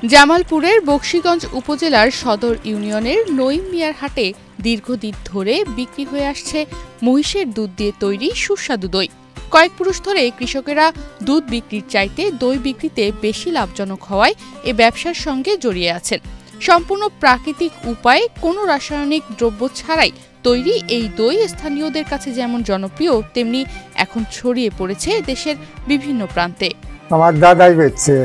জামালপুরের বকশীগঞ্জ উপজেলার সদর ইউনিয়নের নঈম মিয়ার হাটে দীর্ঘদিন ধরে বিক্রি হয়ে আসছে মহিষের দুধ দিয়ে তৈরি সুস্বাদু দই। কয়েক পুরুষ ধরে কৃষকেরা দুধ বিক্রির চাইতে দই বিক্রিতে বেশি লাভজনক হওয়ায় এ ব্যবসার সঙ্গে জড়িয়ে আছেন। সম্পূর্ণ প্রাকৃতিক উপায়ে কোনো রাসায়নিক দ্রব্য ছাড়াই তৈরি এই দই স্থানীয়দের কাছে যেমন জনপ্রিয়, তেমনি এখন ছড়িয়ে পড়েছে দেশের বিভিন্ন প্রান্তে। আমার দাদাই বেচছে,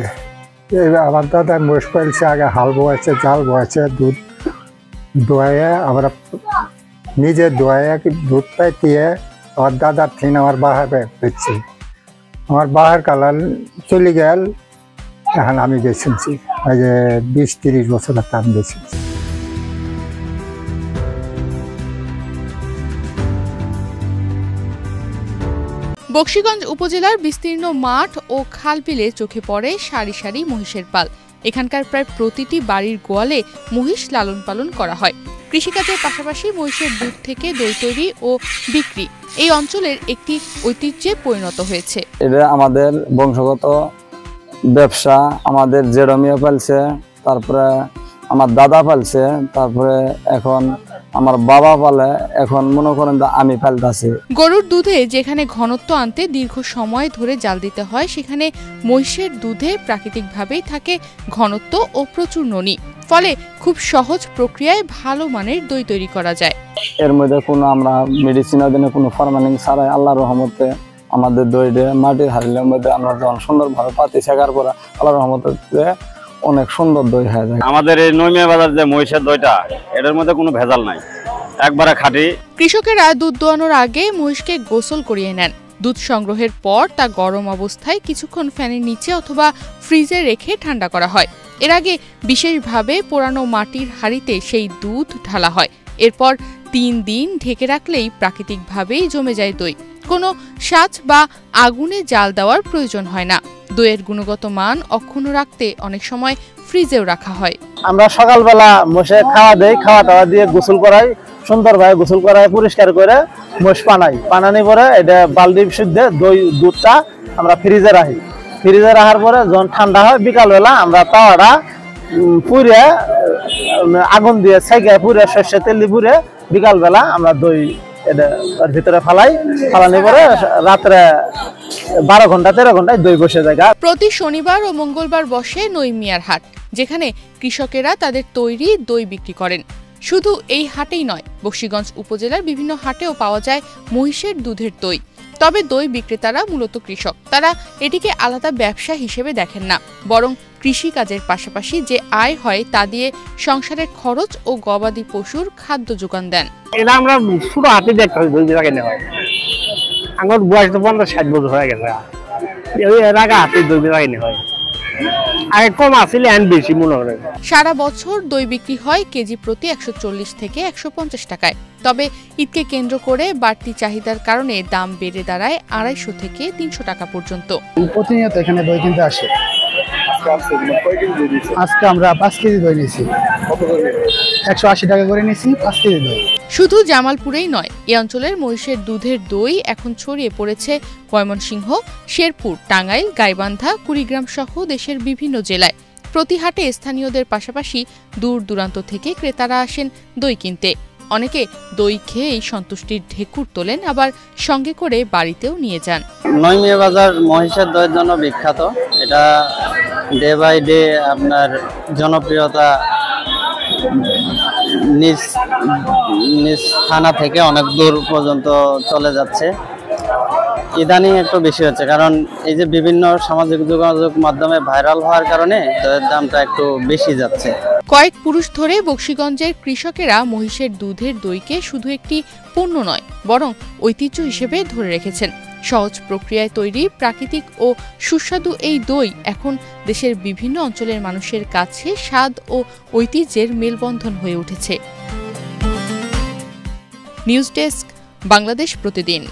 আমার দাদা মোষ পালছে, আগে হাল বয়েছে, জাল বয়েছে, দুধ দোয়াইয়ে আমরা নিজে দোয়াইয়ে দুধ পাইতিয়ে আমার দাদার থেকে আমার বাহার বেচছে। আমার বাহার কালার চলে গেল, এখন আমি বেছেছি, এই যে 20-30 বছর আমি বেছেছি। বকশীগঞ্জ উপজেলার বিস্তীর্ণ মাঠ ও খালবিলে চোখে পড়ে সারি সারি মহিষের পাল। এখানকার প্রায় প্রতিটি বাড়ির গোয়ালে মহিষ লালন পালন করা হয়। কৃষিকাজের পাশাপাশি মহিষের দুধ থেকে দই তৈরি ও বিক্রি এই অঞ্চলের একটি ঐতিহ্যে পরিণত হয়েছে। এটা আমাদের বংশগত ব্যবসা। আমাদের জেরমিয়া পালছে, তারপরে আমার দাদা পালছে, তারপরে এখন আমার বাবা পালে, এখন মনে করেন আমি পালতাছি। গরুর দুধে যেখানে ঘনত্ব আনতে দীর্ঘ সময় ধরে জাল দিতে হয়, সেখানে মহিষের দুধে প্রাকৃতিকভাবেই থাকে ঘনত্ব ও প্রচুর ননি, ফলে খুব সহজ প্রক্রিয়ায় ভালো মানের দই তৈরি করা যায়। এর মধ্যে কোনো আমরা মেডিসিনের দিনে কোনো ফার্মানিং ছাড়াই আল্লাহর রহমতে আমাদের দইটা মাটির হাড়ির মধ্যে আমরা যখন সুন্দরভাবে পাতি শেখার পরে আল্লাহর রহমতে অনেক সুন্দর দই হয়ে যায়। আমাদের এই নঈম মিয়া বাজার যে মহিষের দইটা, এটার মধ্যে কোনো ভেজাল নাই, একবারে খাঁটি। কৃষকেরা দুধ দোয়ানোর আগে মহিষকে গোসল করিয়ে নেন। দুধ সংগ্রহের পর তা গরম অবস্থায় কিছুক্ষণ ফ্যানের নিচে অথবা ফ্রিজে রেখে ঠান্ডা করা হয়। এর আগে বিশেষভাবে পোড়ানো মাটির হাঁড়িতে সেই দুধ ঢালা হয়। এরপর 3 দিন ঢেকে রাখলেই প্রাকৃতিকভাবেই জমে যায় দই। কোনো সাজ বা আগুনে জাল দেওয়ার প্রয়োজন হয় না। দইয়ের গুণগত মান অক্ষুণ্ণ রাখতে অনেক সময় ফ্রিজেও রাখা হয়। আমরা সকালবেলা মোষে খাওয়া দেই, খাওয়া দাওয়া দিয়ে গোসল করাই, সুন্দরভাবে গোসল করাই, পরিষ্কার করে মোষ পানানি পরে এটা বালতি শুদ্ধে দুধটা আমরা ফ্রিজে রাখি। ফ্রিজে রাখার পরে যখন ঠান্ডা হয়, বিকালবেলা আমরা তাওয়াটা পুড়ে আগুন দিয়ে ছাইকে পুড়ে সর্ষে তেল দিয়ে পুড়ে বিকালবেলা আমরা দই এর ভিতরে ফালানি পরে রাত্রে 12 ঘন্টা 13 ঘন্টায় দই বসে যায়। প্রতি শনিবার ও মঙ্গলবার বসে নঈম মিয়ার হাট, যেখানে কৃষকেরা তাদের তৈরি দই বিক্রি করেন। শুধু এই হাটেই নয়, বকশীগঞ্জ উপজেলার বিভিন্ন হাটেও পাওয়া যায় মহিষের দুধের দই। তবে দই বিক্রেতারা মূলত কৃষক। তারা এটিকে আলাদা ব্যবসা হিসেবে দেখেন না, বরং কৃষি কাজের পাশাপাশি যে আয় হয় তা দিয়ে সংসারের খরচ ও গবাদি পশুর খাদ্য যোগান দেন। এটা আমরা ছোট হাতে দেখতে হয়, দই কেনা হয়। আমার বয়স তো 50-60 বছর হয়ে গেছে, এর আগে হাতে দই কেনা হয়। আগে কম আসলে বেশি মনে হয়। সারা বছর দই বিক্রি হয় কেজি প্রতি 140 থেকে 150 টাকায়। তবে ঈদকে কেন্দ্র করে বাড়তি চাহিদার কারণে দাম বেড়ে দাঁড়ায় 250 থেকে 300 টাকা পর্যন্ত। প্রতিনিয়ত এখানে দই কিনতে আসে। আজকে আমরা 5 কেজি দই নিয়েছি, 180 টাকা করে নিয়েছি 5 কেজি দই। শুধু জামালপুরেই নয়, এই অঞ্চলের মহিষের দুধের দই এখন ছড়িয়ে পড়েছে ময়মনসিংহ, শেরপুর, টাঙ্গাইল, গাইবান্ধা, কুড়িগ্রাম সহ দেশের বিভিন্ন জেলায়। প্রতি হাটে স্থানীয়দের পাশাপাশি দূর দূরান্ত থেকে ক্রেতারা আসেন দই কিনতে। অনেকে দই খেয়ে এই সন্তুষ্টির ঢেকুর তোলেন, আবার সঙ্গে করে বাড়িতেও নিয়ে যান। নঈম মিয়া বাজার মহিষের দইয়ের জন্য বিখ্যাত। এটা ডে বাই ডে আপনার জনপ্রিয়তা নিজ থানা থেকে অনেক দূর পর্যন্ত চলে যাচ্ছে। ইদানিং একটু বেশি হচ্ছে, কারণ এই যে বিভিন্ন সামাজিক যোগাযোগ মাধ্যমে ভাইরাল হওয়ার কারণে দইয়ের দামটা একটু বেশি যাচ্ছে। কয়েক পুরুষ ধরে বকশীগঞ্জের কৃষকেরা মহিষের দুধের দইকে শুধু একটি পণ্য নয়, বরং ঐতিহ্য হিসেবে ধরে রেখেছেন। সহজ প্রক্রিয়ায় তৈরি প্রাকৃতিক ও সুস্বাদু এই দই এখন দেশের বিভিন্ন অঞ্চলের মানুষের কাছে স্বাদ ও ঐতিহ্যের মেলবন্ধন হয়ে উঠেছে। নিউজ ডেস্ক, বাংলাদেশ প্রতিদিন।